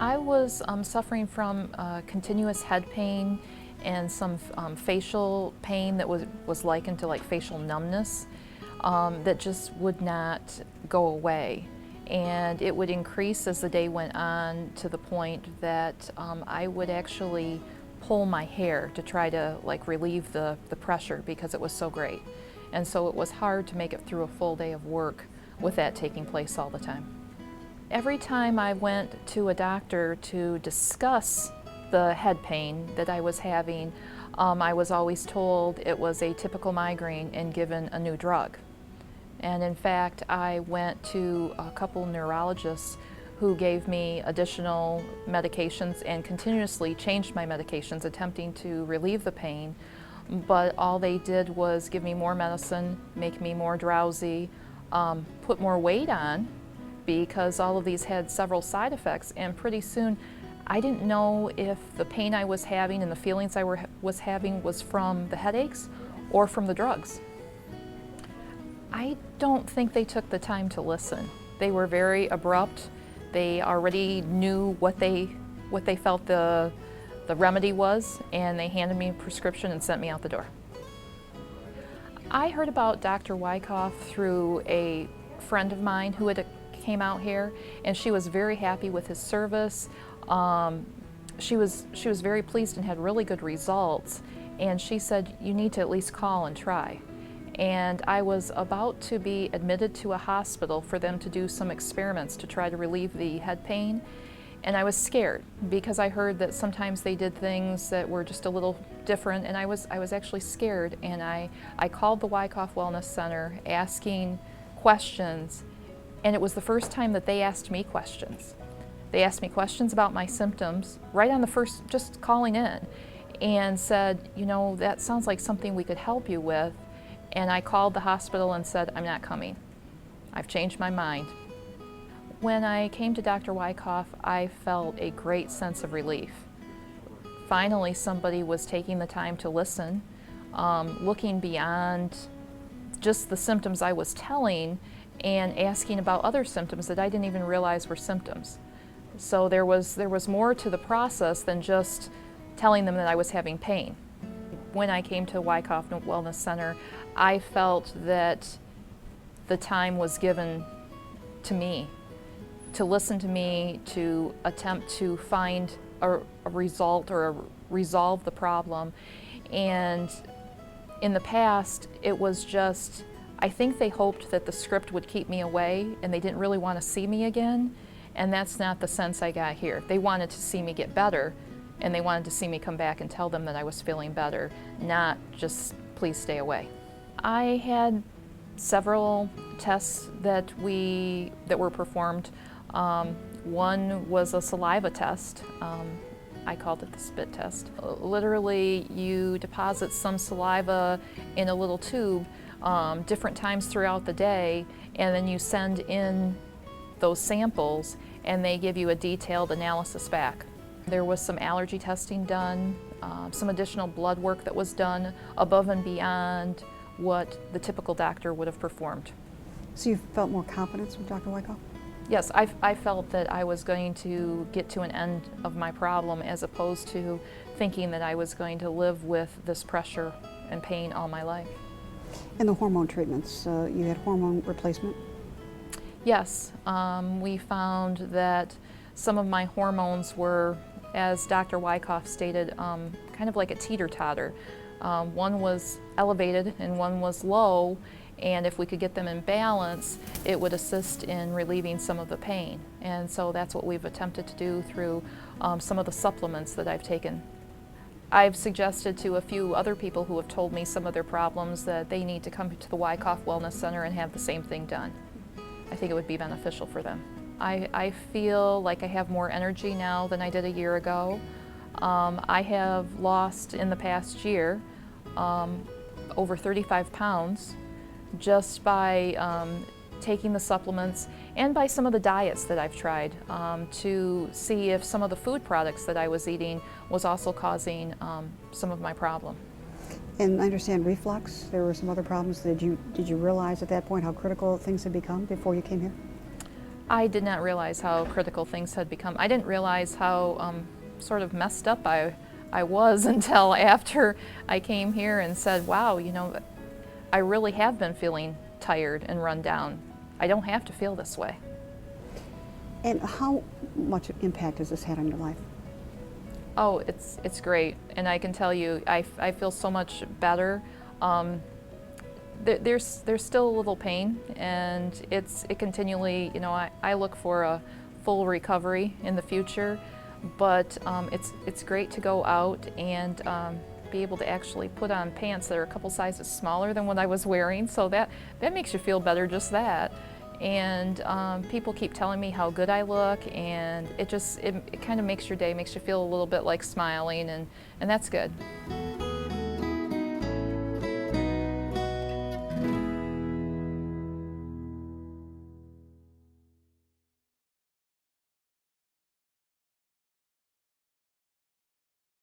I was suffering from continuous head pain and some facial pain that was likened to like facial numbness that just would not go away. And it would increase as the day went on to the point that I would actually pull my hair to try to like relieve the pressure because it was so great. And so it was hard to make it through a full day of work with that taking place all the time. Every time I went to a doctor to discuss the head pain that I was having, I was always told it was a typical migraine and given a new drug. And in fact, I went to a couple neurologists who gave me additional medications and continuously changed my medications, attempting to relieve the pain. But all they did was give me more medicine, make me more drowsy, put more weight on, because all of these had several side effects, and pretty soon I didn't know if the pain I was having and the feelings I was having was from the headaches or from the drugs. I don't think they took the time to listen. They were very abrupt. They already knew what they felt the remedy was, and they handed me a prescription and sent me out the door. I heard about Dr. Wyckoff through a friend of mine who had came out here, and she was very happy with his service. She was very pleased and had really good results, and she said, you need to at least call and try. And I was about to be admitted to a hospital for them to do some experiments to try to relieve the head pain, and I was scared because I heard that sometimes they did things that were just a little different, and I was actually scared. And I called the Wyckoff Wellness Center asking questions. And it was the first time that they asked me questions. They asked me questions about my symptoms right on the first, just calling in, and said, you know, that sounds like something we could help you with. And I called the hospital and said, I'm not coming. I've changed my mind. When I came to Dr. Wyckoff, I felt a great sense of relief. Finally, somebody was taking the time to listen, looking beyond just the symptoms I was telling and asking about other symptoms that I didn't even realize were symptoms. So there was more to the process than just telling them that I was having pain. When I came to Wyckoff Wellness Center, I felt that the time was given to me, to listen to me, to attempt to find a result or resolve the problem. And in the past, it was just, I think they hoped that the script would keep me away and they didn't really want to see me again, and that's not the sense I got here. They wanted to see me get better, and they wanted to see me come back and tell them that I was feeling better, not just please stay away. I had several tests that were performed. One was a saliva test. I called it the spit test. Literally, you deposit some saliva in a little tube different times throughout the day, and then you send in those samples and they give you a detailed analysis back. There was some allergy testing done, some additional blood work that was done above and beyond what the typical doctor would have performed. So you felt more confidence with Dr. Wyckoff? Yes, I felt that I was going to get to an end of my problem as opposed to thinking that I was going to live with this pressure and pain all my life. And the hormone treatments, you had hormone replacement? Yes, we found that some of my hormones were, as Dr. Wyckoff stated, kind of like a teeter-totter. One was elevated and one was low, and if we could get them in balance, it would assist in relieving some of the pain. And so that's what we've attempted to do through some of the supplements that I've taken. I've suggested to a few other people who have told me some of their problems that they need to come to the Wyckoff Wellness Center and have the same thing done. I think it would be beneficial for them. I feel like I have more energy now than I did a year ago. I have lost in the past year over 35 pounds just by taking the supplements and by some of the diets that I've tried to see if some of the food products that I was eating was also causing some of my problem. And I understand reflux, there were some other problems. Did you realize at that point how critical things had become before you came here? I did not realize how critical things had become. I didn't realize how sort of messed up I was until after I came here and said, wow, you know, I really have been feeling tired and run down. I don't have to feel this way. And how much impact has this had on your life? Oh, it's great, and I can tell you, I feel so much better. There's still a little pain, and it continually, you know, I look for a full recovery in the future, but it's great to go out and be able to actually put on pants that are a couple sizes smaller than what I was wearing, so that makes you feel better, just that. And people keep telling me how good I look, and it kind of makes your day, makes you feel a little bit like smiling, and that's good.